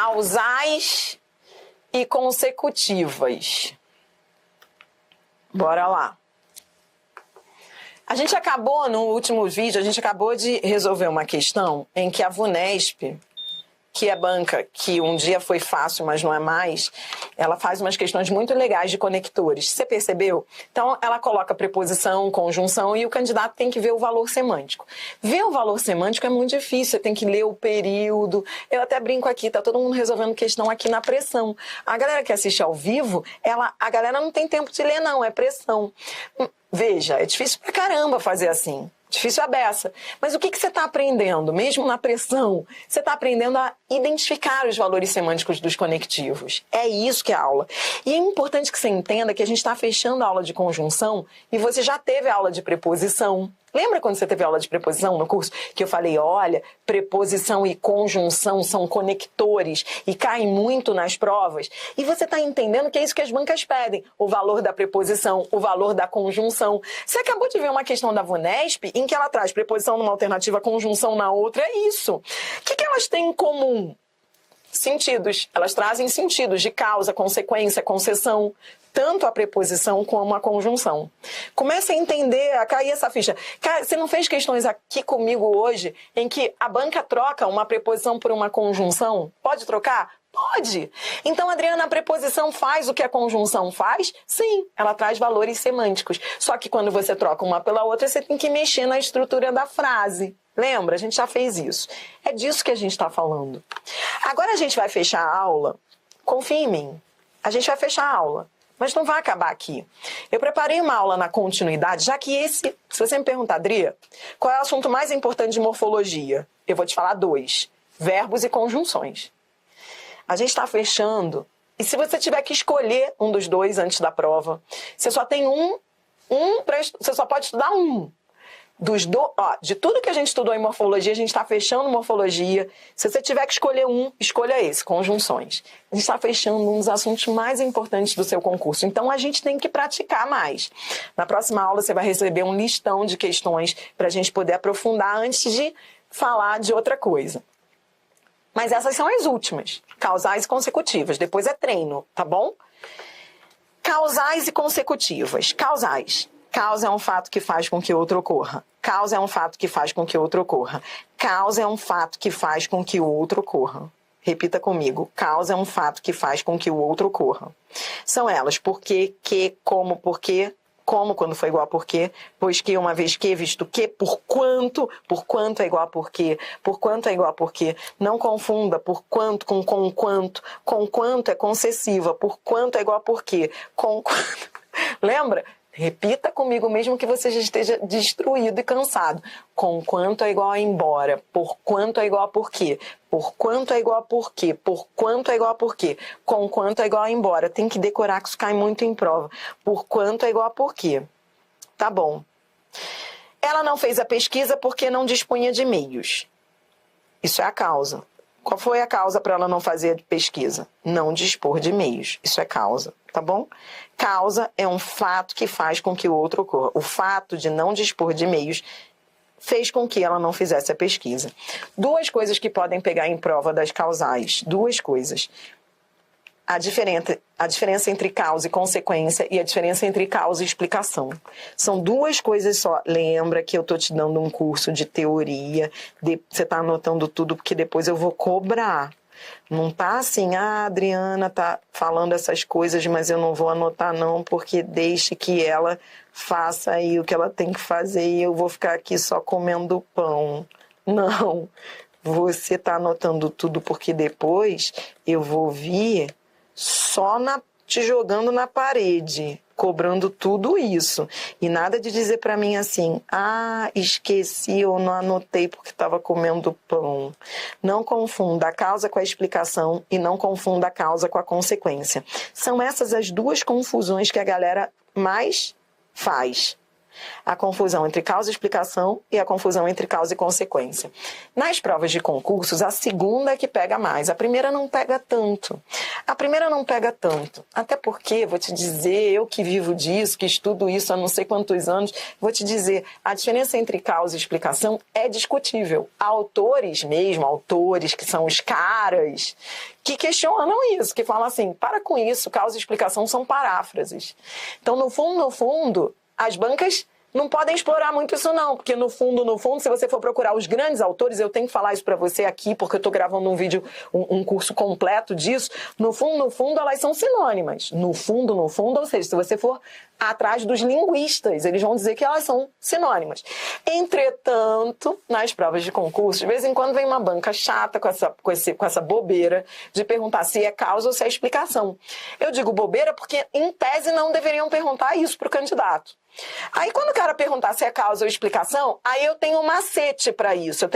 causais e consecutivas. Bora lá. A gente acabou, no último vídeo, a gente acabou de resolver uma questão em que a VUNESP, que é banca que um dia foi fácil, mas não é mais, ela faz umas questões muito legais de conectores. Você percebeu? Então, ela coloca preposição, conjunção e o candidato tem que ver o valor semântico. Ver o valor semântico é muito difícil, você tem que ler o período. Eu até brinco aqui, tá todo mundo resolvendo questão aqui na pressão. A galera que assiste ao vivo, a galera não tem tempo de ler não, é pressão. Veja, é difícil pra caramba fazer assim. Difícil a beça. Mas o que você está aprendendo? Mesmo na pressão, você está aprendendo a identificar os valores semânticos dos conectivos. É isso que é a aula. E é importante que você entenda que a gente está fechando a aula de conjunção e você já teve a aula de preposição. Lembra quando você teve aula de preposição no curso? Que eu falei, olha, preposição e conjunção são conectores e caem muito nas provas. E você está entendendo que é isso que as bancas pedem. O valor da preposição, o valor da conjunção. Você acabou de ver uma questão da VUNESP em que ela traz preposição numa alternativa, conjunção na outra. É isso. O que elas têm em comum? Sentidos. Elas trazem sentidos de causa, consequência, concessão. Tanto a preposição como a conjunção. Comece a entender, a cair essa ficha. Cara, você não fez questões aqui comigo hoje em que a banca troca uma preposição por uma conjunção? Pode trocar? Pode. Então, Adriana, a preposição faz o que a conjunção faz? Sim, ela traz valores semânticos. Só que quando você troca uma pela outra, você tem que mexer na estrutura da frase. Lembra? A gente já fez isso. É disso que a gente está falando. Agora a gente vai fechar a aula. Confia em mim. A gente vai fechar a aula. Mas não vai acabar aqui. Eu preparei uma aula na continuidade, já que se você me perguntar, Adri, qual é o assunto mais importante de morfologia? Eu vou te falar 2, verbos e conjunções. A gente está fechando, e se você tiver que escolher um dos 2 antes da prova, você só tem você só pode estudar um. De tudo que a gente estudou em morfologia, a gente está fechando morfologia. Se você tiver que escolher um, escolha esse, conjunções. A gente está fechando um dos assuntos mais importantes do seu concurso. Então, a gente tem que praticar mais. Na próxima aula, você vai receber um listão de questões para a gente poder aprofundar antes de falar de outra coisa. Mas essas são as últimas, causais e consecutivas. Depois é treino, tá bom? Causais e consecutivas. Causais. Causa é um fato que faz com que outro ocorra. Causa é um fato que faz com que outro ocorra. Causa é um fato que faz com que o outro ocorra. Repita comigo. Causa é um fato que faz com que o outro ocorra. São elas porque, que, como, porquê. Como quando foi igual a porquê. Pois que, uma vez que, visto que. Por quanto é igual a porquê. Por quanto é igual a porquê. Não confunda por quanto com quanto. Com quanto é concessiva. Por quanto é igual a porquê. Com quanto. Lembra? Repita comigo, mesmo que você já esteja destruído e cansado. Com quanto é igual a embora? Por quanto é igual a porquê? Por quanto é igual a porquê? Por quanto é igual a porquê? Com quanto é igual a embora? Tem que decorar, que isso cai muito em prova. Por quanto é igual a porquê? Tá bom. Ela não fez a pesquisa porque não dispunha de meios. Isso é a causa. Qual foi a causa para ela não fazer pesquisa? Não dispor de meios. Isso é causa, tá bom? Causa é um fato que faz com que o outro ocorra. O fato de não dispor de meios fez com que ela não fizesse a pesquisa. 2 coisas que podem pegar em prova das causais. 2 coisas. A diferença entre causa e consequência e a diferença entre causa e explicação. São 2 coisas só. Lembra que eu estou te dando um curso de teoria, você está anotando tudo porque depois eu vou cobrar. Não tá assim, a Adriana tá falando essas coisas, mas eu não vou anotar não, porque deixe que ela faça aí o que ela tem que fazer e eu vou ficar aqui só comendo pão. Não, você tá anotando tudo porque depois eu vou vir só te jogando na parede, cobrando tudo isso. E nada de dizer pra mim assim, esqueci ou não anotei porque estava comendo pão. Não confunda a causa com a explicação e não confunda a causa com a consequência. São essas as 2 confusões que a galera mais faz. A confusão entre causa e explicação e a confusão entre causa e consequência. Nas provas de concursos, a segunda é que pega mais. A primeira não pega tanto. Até porque, vou te dizer, eu que vivo disso, que estudo isso há não sei quantos anos, vou te dizer, a diferença entre causa e explicação é discutível. Há autores que são os caras, que questionam isso, que falam assim, para com isso, causa e explicação são paráfrases. Então, no fundo, as bancas não podem explorar muito isso não, porque no fundo, se você for procurar os grandes autores, eu tenho que falar isso para você aqui, porque eu estou gravando um vídeo, um curso completo disso, no fundo, elas são sinônimas. No fundo, ou seja, se você for atrás dos linguistas, eles vão dizer que elas são sinônimas. Entretanto, nas provas de concurso, de vez em quando vem uma banca chata com essa bobeira de perguntar se é causa ou se é explicação. Eu digo bobeira porque, em tese, não deveriam perguntar isso para o candidato. Aí, quando o cara perguntar se é causa ou explicação, aí eu tenho um macete para isso,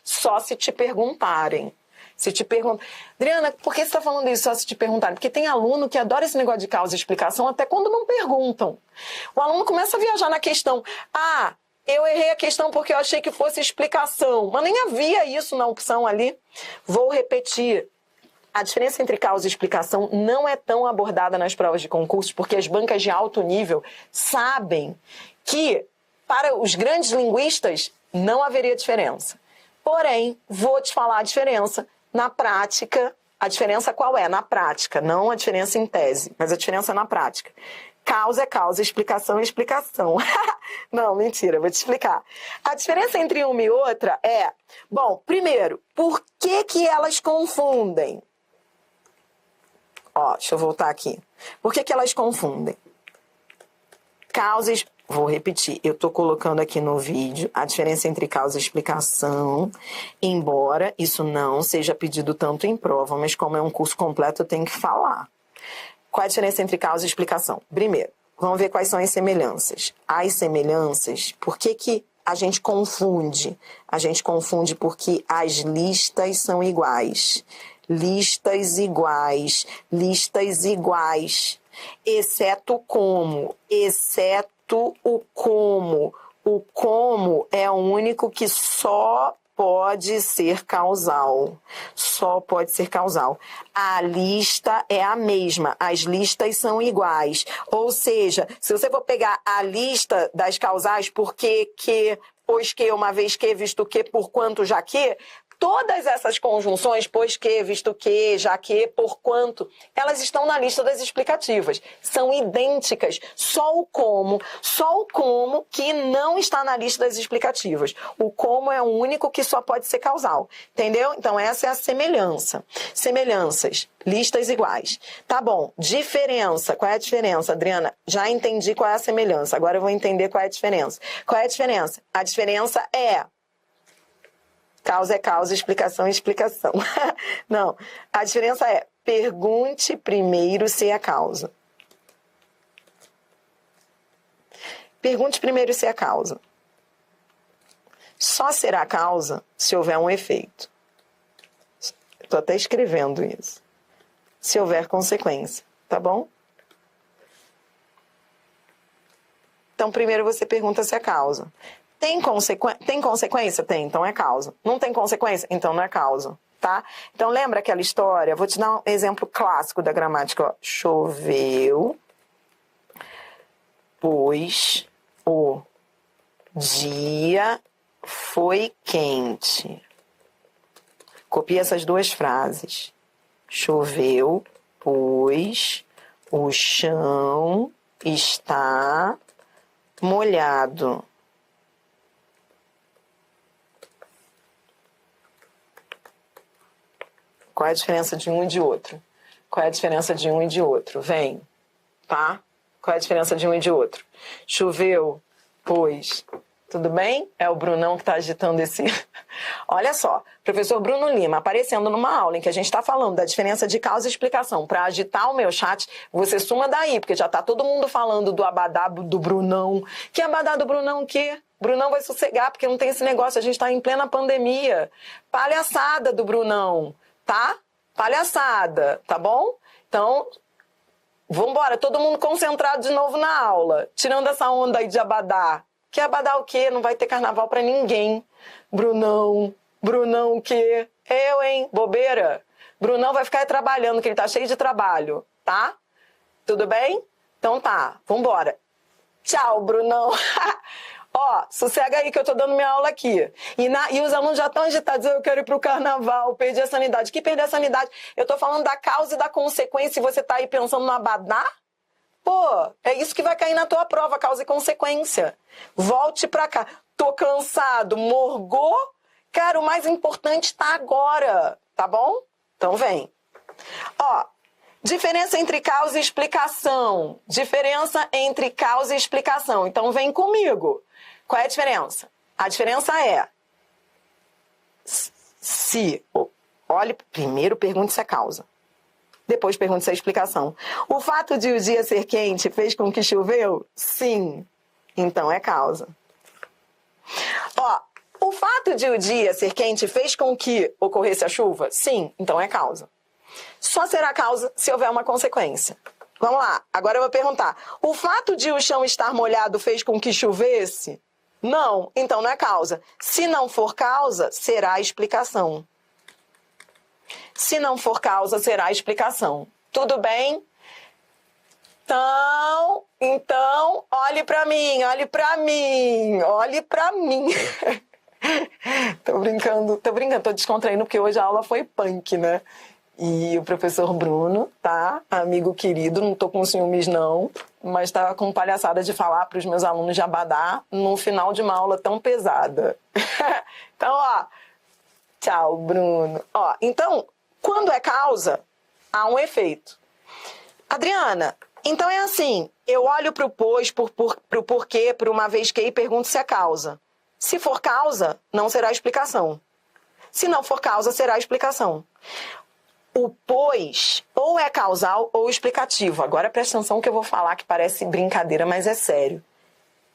só se te perguntarem. Se te perguntam, Adriana, por que você está falando isso só se te perguntarem? Porque tem aluno que adora esse negócio de causa e explicação até quando não perguntam. O aluno começa a viajar na questão. Ah, eu errei a questão porque eu achei que fosse explicação. Mas nem havia isso na opção ali. Vou repetir. A diferença entre causa e explicação não é tão abordada nas provas de concurso, porque as bancas de alto nível sabem que, para os grandes linguistas, não haveria diferença. Porém, vou te falar a diferença. Na prática, a diferença qual é? Na prática, não a diferença em tese, mas a diferença na prática. Causa é causa, explicação é explicação. Não, mentira, vou te explicar. A diferença entre uma e outra é... Bom, primeiro, por que elas confundem? Ó, deixa eu voltar aqui. Por que elas confundem? Causas... Vou repetir, eu estou colocando aqui no vídeo a diferença entre causa e explicação, embora isso não seja pedido tanto em prova, mas como é um curso completo eu tenho que falar. Qual é a diferença entre causa e explicação? Primeiro, vamos ver quais são as semelhanças. As semelhanças, por que a gente confunde? A gente confunde porque as listas são iguais. Listas iguais, exceto como, o como. O como é o único que só pode ser causal. Só pode ser causal. A lista é a mesma. As listas são iguais. Ou seja, se você for pegar a lista das causais, porque, que, pois que, uma vez que, visto que, por quanto, já que... Todas essas conjunções, pois que, visto que, já que, por quanto, elas estão na lista das explicativas. São idênticas. Só o como que não está na lista das explicativas. O como é o único que só pode ser causal. Entendeu? Então, essa é a semelhança. Semelhanças. Listas iguais. Tá bom. Diferença. Qual é a diferença, Adriana? Já entendi qual é a semelhança. Agora eu vou entender qual é a diferença. Qual é a diferença? A diferença é... Causa é causa, explicação é explicação. Não, a diferença é, pergunte primeiro se é causa. Pergunte primeiro se é causa. Só será causa se houver um efeito. Estou até escrevendo isso. Se houver consequência, tá bom? Então, primeiro você pergunta se é causa. Tem consequência? Tem, então é causa. Não tem consequência? Então não é causa, tá? Então lembra aquela história? Vou te dar um exemplo clássico da gramática. Ó. Choveu, pois o dia foi quente. Copia essas duas frases. Choveu, pois o chão está molhado. Qual é a diferença de um e de outro? Qual é a diferença de um e de outro? Vem, tá? Qual é a diferença de um e de outro? Choveu, pois. Tudo bem? É o Brunão que está agitando esse... Olha só, professor Bruno Lima, aparecendo numa aula em que a gente está falando da diferença de causa e explicação. Para agitar o meu chat, você suma daí, porque já está todo mundo falando do abadá do Brunão. Que abadá do Brunão o quê? Brunão vai sossegar, porque não tem esse negócio, a gente está em plena pandemia. Palhaçada do Brunão. Tá? Palhaçada, tá bom? Então, Vambora, todo mundo concentrado de novo na aula. Tirando essa onda aí de abadá. Que abadá o quê? Não vai ter carnaval pra ninguém. Brunão o quê? Eu, hein? Bobeira. Brunão vai ficar aí trabalhando, que ele tá cheio de trabalho, tá? Tudo bem? Então tá, vambora. Tchau, Brunão. Ó, sossega aí que eu tô dando minha aula aqui. E os alunos já estão agitados, eu quero ir pro carnaval, perdi a sanidade. Que perder a sanidade? Eu tô falando da causa e da consequência e você tá aí pensando no abadá? Pô, é isso que vai cair na tua prova, causa e consequência. Volte pra cá. Tô cansado, morgou? Cara, o mais importante tá agora, tá bom? Então vem. Ó, diferença entre causa e explicação. Diferença entre causa e explicação. Então vem comigo. Qual é a diferença? A diferença é se... Olhe, primeiro pergunte se é causa. Depois pergunte se é explicação. O fato de o dia ser quente fez com que choveu? Sim. Então é causa. Ó, o fato de o dia ser quente fez com que ocorresse a chuva? Sim. Então é causa. Só será causa se houver uma consequência. Vamos lá, agora eu vou perguntar. O fato de o chão estar molhado fez com que chovesse? Não, então não é causa. Se não for causa, será a explicação. Se não for causa, será a explicação. Tudo bem? Então, olhe pra mim, olhe pra mim, olhe pra mim. Tô brincando, tô descontraindo porque hoje a aula foi punk, né? E o professor Bruno, tá? Amigo querido, não tô com ciúmes não, mas tá com palhaçada de falar pros meus alunos de abadá no final de uma aula tão pesada. Então, ó, tchau, Bruno. Ó, então, quando é causa, há um efeito. Adriana, então é assim, eu olho pro pois, pro porquê, pro uma vez que e pergunto se é causa. Se for causa, não será explicação. Se não for causa, será explicação. O pois ou é causal ou explicativo. Agora presta atenção que eu vou falar que parece brincadeira, mas é sério.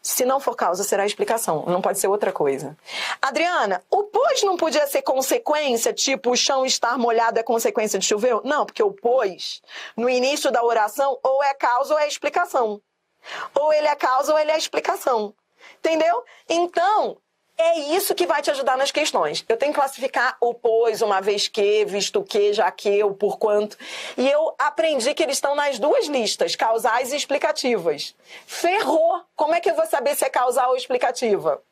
Se não for causa, será explicação. Não pode ser outra coisa. Adriana, o pois não podia ser consequência, tipo o chão estar molhado é consequência de chover? Não, porque o pois, no início da oração, ou é causa ou é explicação. Ou ele é causa ou ele é explicação. Entendeu? Então, é isso que vai te ajudar nas questões. Eu tenho que classificar o pois, uma vez que, visto que, já que, o porquanto. E eu aprendi que eles estão nas duas listas, causais e explicativas. Ferrou! Como é que eu vou saber se é causal ou explicativa?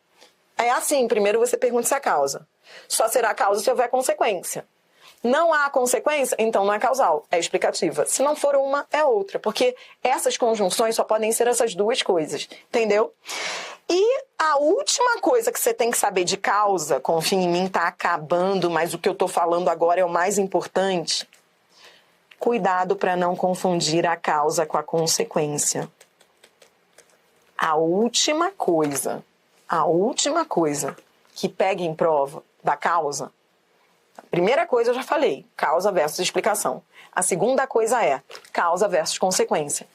É assim, primeiro você pergunta se é causa. Só será causa se houver consequência. Não há consequência, então não é causal, é explicativa. Se não for uma, é outra. Porque essas conjunções só podem ser essas duas coisas. Entendeu? E a última coisa que você tem que saber de causa, confia em mim, tá acabando, mas o que eu tô falando agora é o mais importante. Cuidado para não confundir a causa com a consequência. A última coisa que pega em prova da causa, a primeira coisa eu já falei, causa versus explicação. A segunda coisa é causa versus consequência.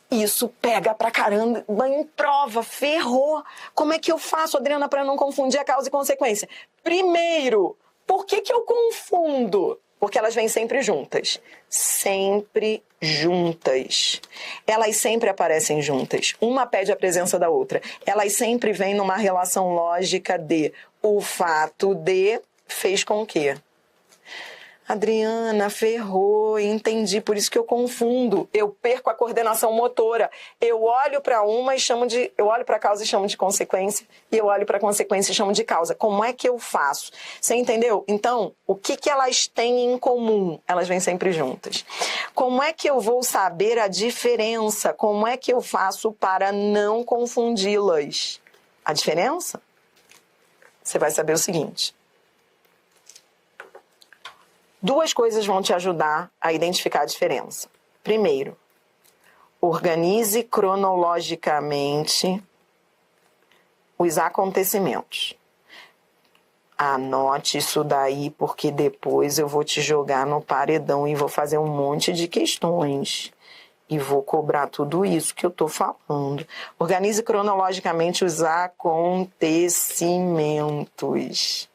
Isso pega pra caramba em prova, ferrou. Como é que eu faço, Adriana, para não confundir a causa e consequência? Primeiro, por que eu confundo? Porque elas vêm sempre juntas. Sempre juntas. Elas sempre aparecem juntas. Uma pede a presença da outra. Elas sempre vêm numa relação lógica de o fato de fez com que. Adriana, ferrou, entendi, por isso que eu confundo. Eu perco a coordenação motora. Eu olho para uma e eu olho para a causa e chamo de consequência, e eu olho para a consequência e chamo de causa. Como é que eu faço? Você entendeu? Então, o que elas têm em comum? Elas vêm sempre juntas. Como é que eu vou saber a diferença? Como é que eu faço para não confundi-las? A diferença? Você vai saber o seguinte. Duas coisas vão te ajudar a identificar a diferença. Primeiro, organize cronologicamente os acontecimentos. Anote isso daí, porque depois eu vou te jogar no paredão e vou fazer um monte de questões. E vou cobrar tudo isso que eu tô falando. Organize cronologicamente os acontecimentos.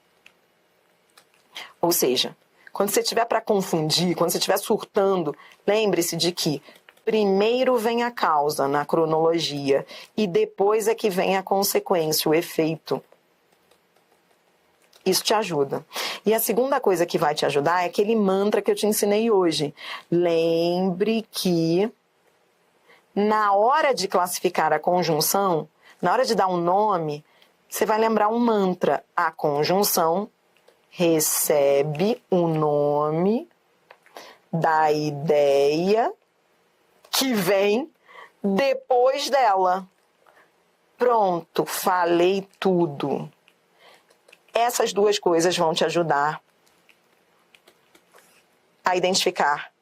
Ou seja, quando você estiver para confundir, quando você estiver surtando, lembre-se de que Primeiro vem a causa na cronologia e depois é que vem a consequência, o efeito. Isso te ajuda. E a segunda coisa que vai te ajudar é aquele mantra que eu te ensinei hoje. Lembre que na hora de classificar a conjunção, na hora de dar um nome, você vai lembrar um mantra. A conjunção recebe o nome da ideia que vem depois dela. Pronto, falei tudo. Essas duas coisas vão te ajudar a identificar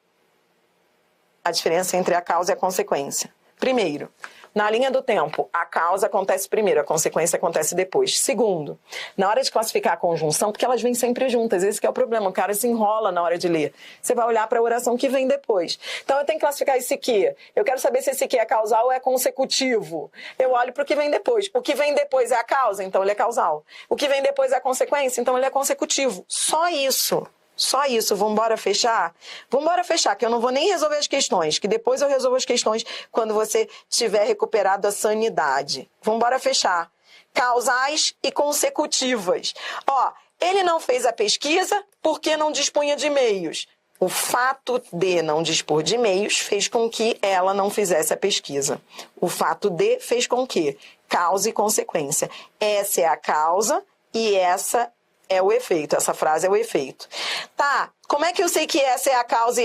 a diferença entre a causa e a consequência. Primeiro, na linha do tempo, a causa acontece primeiro, a consequência acontece depois. Segundo, na hora de classificar a conjunção, porque elas vêm sempre juntas, esse que é o problema, o cara se enrola na hora de ler. Você vai olhar para a oração que vem depois. Então eu tenho que classificar esse que. Eu quero saber se esse que é causal ou é consecutivo. Eu olho para o que vem depois. O que vem depois é a causa, então ele é causal. O que vem depois é a consequência, então ele é consecutivo. Só isso. Só isso, vambora fechar? Vambora fechar, que eu não vou nem resolver as questões, que depois eu resolvo as questões quando você tiver recuperado a sanidade. Vambora fechar. Causais e consecutivas. Ó, ele não fez a pesquisa porque não dispunha de meios. O fato de não dispor de meios fez com que ela não fizesse a pesquisa. O fato de fez com que causa e consequência. Essa é a causa e essa é o efeito, essa frase é o efeito. Tá, como é que eu sei que essa é a causa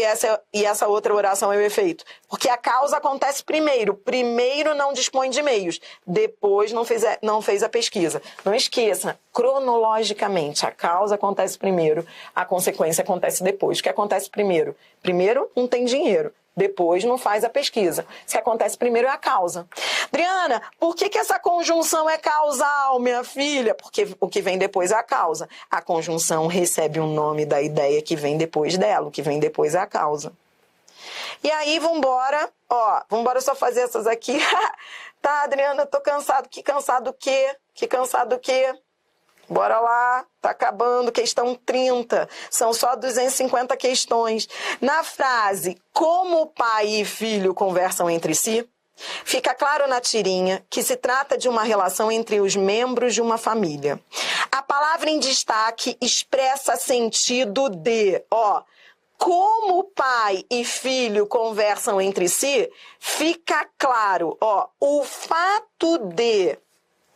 e essa outra oração é o efeito? Porque a causa acontece primeiro. Primeiro não dispõe de meios, depois não fez a pesquisa. Não esqueça, cronologicamente, a causa acontece primeiro, a consequência acontece depois. O que acontece primeiro? Primeiro não tem dinheiro. Depois não faz a pesquisa. O que acontece primeiro é a causa. Adriana, por que essa conjunção é causal, minha filha? Porque o que vem depois é a causa. A conjunção recebe o nome da ideia que vem depois dela. O que vem depois é a causa. E aí, vambora. Ó, vambora só fazer essas aqui. Tá, Adriana, eu tô cansado. Que cansado o quê? Que cansado o quê? Bora lá, tá acabando, questão 30. São só 250 questões. Na frase, como pai e filho conversam entre si, fica claro na tirinha que se trata de uma relação entre os membros de uma família. A palavra em destaque expressa sentido de, ó, como pai e filho conversam entre si, fica claro, ó, o fato de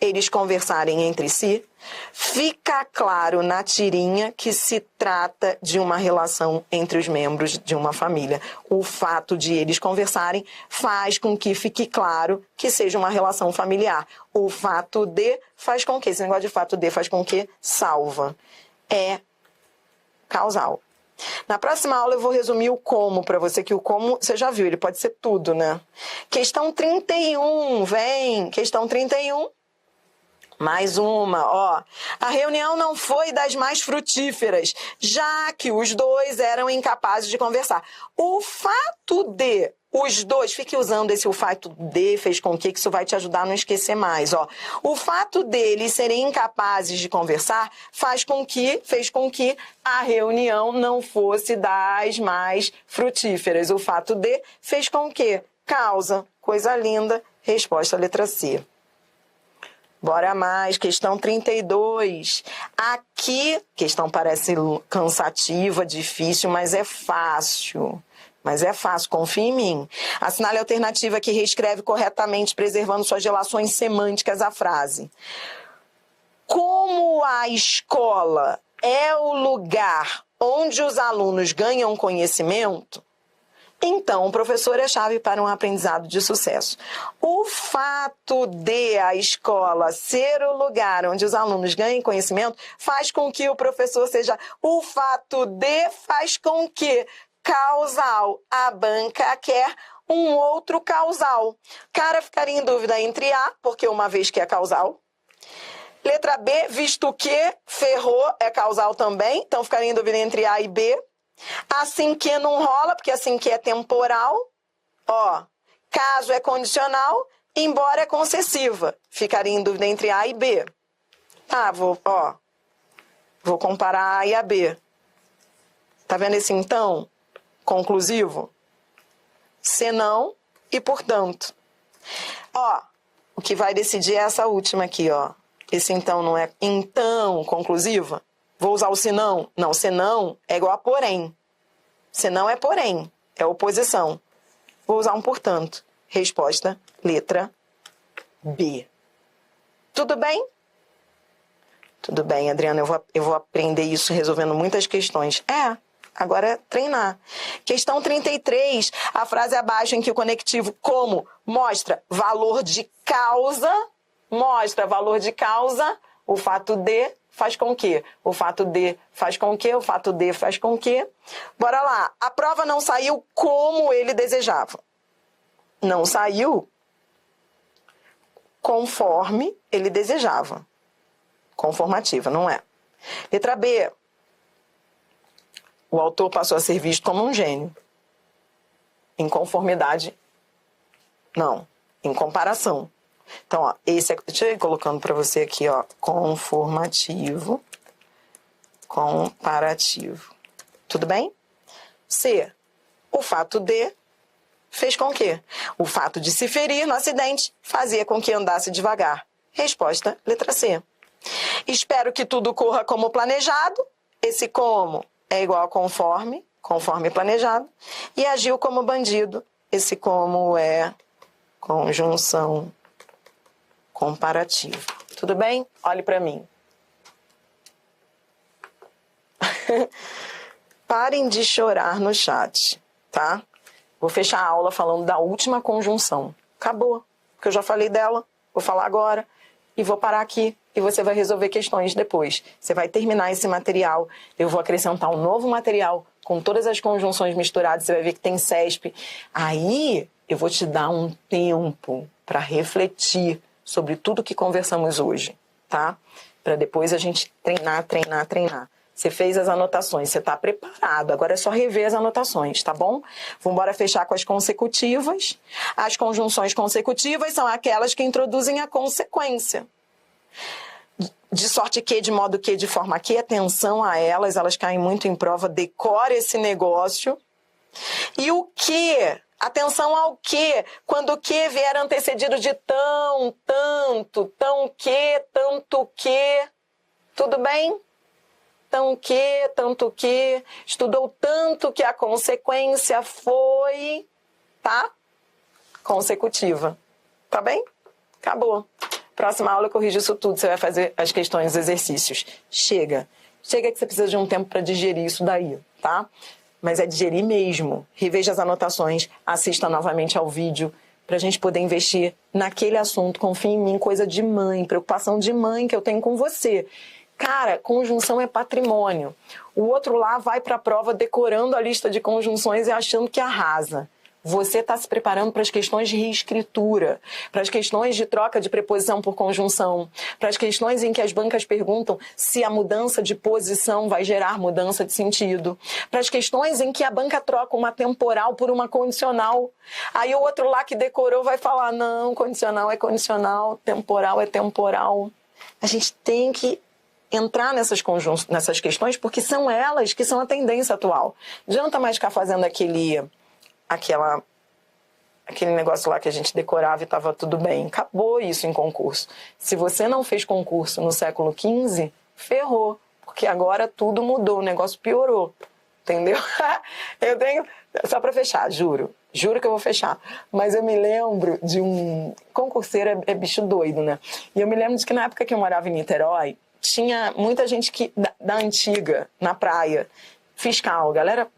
eles conversarem entre si, fica claro na tirinha que se trata de uma relação entre os membros de uma família. O fato de eles conversarem faz com que fique claro que seja uma relação familiar. O fato de faz com que, esse negócio de fato de faz com que salva. É causal. Na próxima aula eu vou resumir o como para você, que o como você já viu, ele pode ser tudo, né? Questão 31, vem, questão 31. Mais uma, ó. A reunião não foi das mais frutíferas, já que os dois eram incapazes de conversar. O fato de os dois, fique usando esse o fato de, fez com que isso vai te ajudar a não esquecer mais, ó. O fato deles serem incapazes de conversar fez com que a reunião não fosse das mais frutíferas. O fato de fez com que causa, coisa linda, resposta letra C. Bora mais, questão 32. Aqui, questão parece cansativa, difícil, mas é fácil. Confia em mim. Assinale a alternativa que reescreve corretamente, preservando suas relações semânticas à frase. Como a escola é o lugar onde os alunos ganham conhecimento, então, o professor é a chave para um aprendizado de sucesso. O fato de a escola ser o lugar onde os alunos ganhem conhecimento faz com que o professor seja... O fato de faz com que causal. A banca quer um outro causal. Cara ficaria em dúvida entre A, porque uma vez que é causal. Letra B, visto que ferrou é causal também. Então, ficaria em dúvida entre A e B. Assim que não rola, porque assim que é temporal, ó, caso é condicional, embora é concessiva. Ficaria em dúvida entre A e B. Ah, vou comparar A e a B. Tá vendo esse então? Conclusivo? Se não, e portanto. Ó, o que vai decidir é essa última aqui, ó. Esse então não é então conclusiva? Vou usar o senão? Não, senão é igual a porém. Senão é porém, é oposição. Vou usar um portanto. Resposta, letra B. Tudo bem? Tudo bem, Adriana, eu vou aprender isso resolvendo muitas questões. Agora é treinar. Questão 33, a frase abaixo em que o conectivo como mostra valor de causa, o fato de faz com que, o fato de faz com que, o fato de faz com que. Bora lá, a prova não saiu como ele desejava. Não saiu conforme ele desejava. Conformativa, não é? Letra B. O autor passou a ser visto como um gênio. Em conformidade, não. Em comparação. Então, ó, esse é... Deixa eu ir colocando para você aqui, ó. Conformativo. Comparativo. Tudo bem? C. O fato de fez com que? O fato de se ferir no acidente fazia com que andasse devagar. Resposta, letra C. Espero que tudo corra como planejado. Esse como é igual a conforme planejado. E agiu como bandido. Esse como é conjunção comparativa. Tudo bem? Olhe para mim. Parem de chorar no chat, tá? Vou fechar a aula falando da última conjunção. Acabou, porque eu já falei dela. Vou falar agora e vou parar aqui. E você vai resolver questões depois. Você vai terminar esse material. Eu vou acrescentar um novo material com todas as conjunções misturadas. Você vai ver que tem CESP. Aí eu vou te dar um tempo para refletir sobre tudo que conversamos hoje, tá? Para depois a gente treinar. Você fez as anotações, você está preparado. Agora é só rever as anotações, tá bom? Vamos embora fechar com as consecutivas. As conjunções consecutivas são aquelas que introduzem a consequência. De sorte que, de modo que, de forma que, atenção a elas, elas caem muito em prova, decore esse negócio. E o que? Atenção ao que? Quando o que vier antecedido de tão, tanto, tão que, tanto que. Tudo bem? Tão que, tanto que. Estudou tanto que a consequência foi, tá? Consecutiva. Tá bem? Acabou. Próxima aula eu corrijo isso tudo. Você vai fazer as questões, os exercícios. Chega que você precisa de um tempo para digerir isso daí, tá? Mas é digerir mesmo. Reveja as anotações, assista novamente ao vídeo, para a gente poder investir naquele assunto. Confia em mim, coisa de mãe, preocupação de mãe que eu tenho com você. Cara, conjunção é patrimônio. O outro lá vai para a prova decorando a lista de conjunções e achando que arrasa. Você está se preparando para as questões de reescritura, para as questões de troca de preposição por conjunção, para as questões em que as bancas perguntam se a mudança de posição vai gerar mudança de sentido, para as questões em que a banca troca uma temporal por uma condicional. Aí o outro lá que decorou vai falar, não, condicional é condicional, temporal é temporal. A gente tem que entrar nessas questões porque são elas que são a tendência atual. Não adianta mais ficar fazendo aquele negócio lá que a gente decorava e estava tudo bem. Acabou isso em concurso. Se você não fez concurso no século XV, ferrou. Porque agora tudo mudou, o negócio piorou. Entendeu? Eu tenho... Só para fechar, juro. Juro que eu vou fechar. Mas eu me lembro de um... Concurseiro é bicho doido, né? E eu me lembro de que na época que eu morava em Niterói, tinha muita gente da antiga, na praia, fiscal. A galera,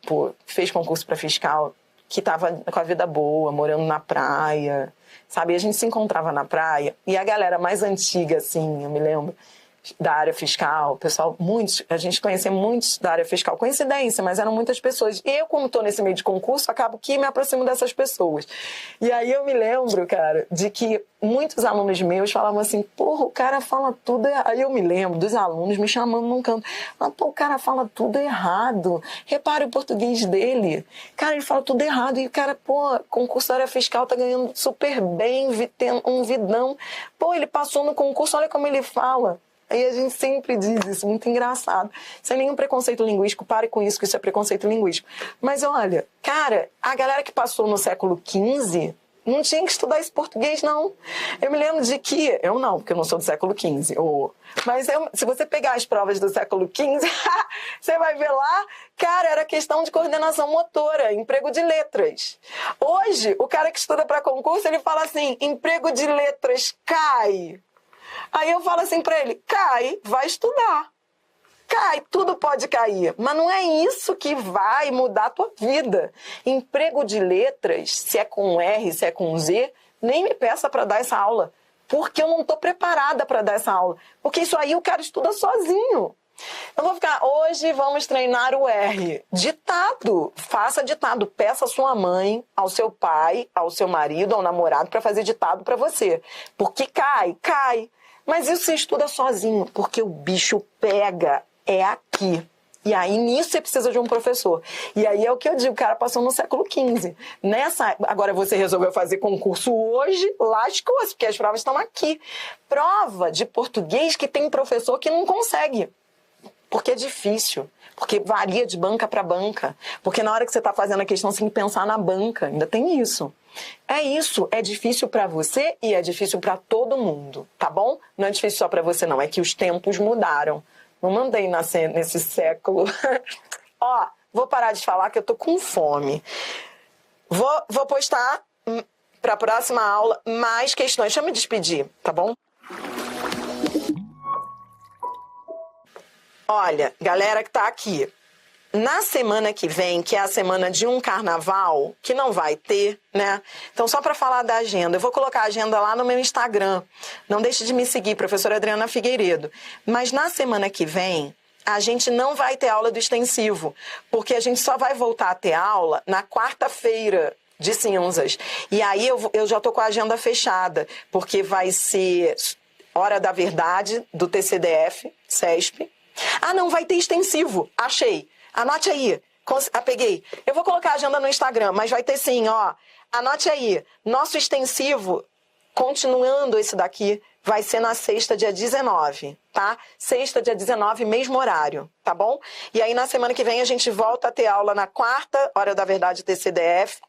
fez concurso para fiscal, que tava com a vida boa, morando na praia, sabe? E a gente se encontrava na praia, e a galera mais antiga, assim, eu me lembro, da área fiscal, pessoal, a gente conhecia muitos da área fiscal, coincidência, mas eram muitas pessoas. E eu, como estou nesse meio de concurso, acabo que me aproximo dessas pessoas. E aí eu me lembro, cara, de que muitos alunos meus falavam assim, porra, o cara fala tudo errado. Aí eu me lembro dos alunos me chamando num canto, pô, o cara fala tudo errado. Repare o português dele. Cara, ele fala tudo errado. E o cara, pô, concurso área fiscal tá ganhando super bem, um vidão. Pô, ele passou no concurso, olha como ele fala. Aí a gente sempre diz isso, muito engraçado. Sem nenhum preconceito linguístico, pare com isso, que isso é preconceito linguístico. Mas olha, cara, a galera que passou no século XV Não tinha que estudar esse português, não. Eu me lembro de que... Eu não, porque eu não sou do século XV. Mas se você pegar as provas do século XV, você vai ver lá, cara, era questão de coordenação motora, emprego de letras. Hoje, o cara que estuda para concurso, ele fala assim, emprego de letras cai. Aí eu falo assim para ele, cai, vai estudar. Cai, tudo pode cair, mas não é isso que vai mudar a tua vida. Emprego de letras, se é com R, se é com Z, nem me peça para dar essa aula, porque eu não estou preparada para dar essa aula, porque isso aí o cara estuda sozinho. Eu vou ficar, hoje vamos treinar o R. Ditado, faça ditado, peça a sua mãe, ao seu pai, ao seu marido, ao namorado para fazer ditado para você, porque cai. Mas isso você estuda sozinho, porque o bicho pega. É aqui. E aí, nisso, você precisa de um professor. E aí é o que eu digo, o cara passou no século XV. Agora você resolveu fazer concurso hoje, lascou-se, porque as provas estão aqui. Prova de português que tem professor que não consegue. Porque é difícil. Porque varia de banca para banca. Porque na hora que você está fazendo a questão, você tem que pensar na banca. Ainda tem isso. É isso. É difícil para você e é difícil para todo mundo. Tá bom? Não é difícil só para você, não. É que os tempos mudaram. Não mandei nascer nesse século. Ó, vou parar de falar que eu tô com fome. Vou postar para a próxima aula mais questões. Deixa eu me despedir, tá bom? Olha, galera que tá aqui. Na semana que vem, que é a semana de um carnaval, que não vai ter, né? Então, só para falar da agenda, eu vou colocar a agenda lá no meu Instagram. Não deixe de me seguir, professora Adriana Figueiredo. Mas na semana que vem, a gente não vai ter aula do extensivo, porque a gente só vai voltar a ter aula na quarta-feira de cinzas. E aí eu já tô com a agenda fechada, porque vai ser Hora da Verdade, do TCDF, CESP. Ah, não, vai ter extensivo. Achei. Anote aí. Peguei. Eu vou colocar a agenda no Instagram, mas vai ter sim, ó. Anote aí. Nosso extensivo, continuando esse daqui, vai ser na sexta, dia 19, tá? Sexta, dia 19, mesmo horário, tá bom? E aí, na semana que vem, a gente volta a ter aula na quarta, Hora da Verdade, TCDF.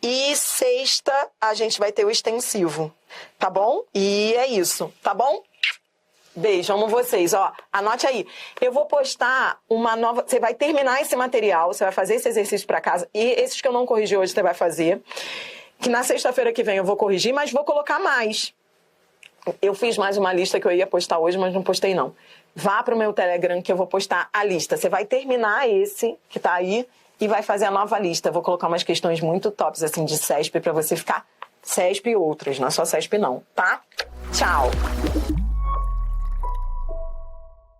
E sexta, a gente vai ter o extensivo, tá bom? E é isso, tá bom? Beijo, amo vocês. Ó, anote aí. Eu vou postar uma nova... Você vai terminar esse material, você vai fazer esse exercício para casa. E esses que eu não corrigi hoje, você vai fazer. Que na sexta-feira que vem eu vou corrigir, mas vou colocar mais. Eu fiz mais uma lista que eu ia postar hoje, mas não postei não. Vá pro meu Telegram que eu vou postar a lista. Você vai terminar esse que tá aí e vai fazer a nova lista. Eu vou colocar umas questões muito tops, assim, de CESP para você ficar CESP e outras. Não é só CESP não, tá? Tchau!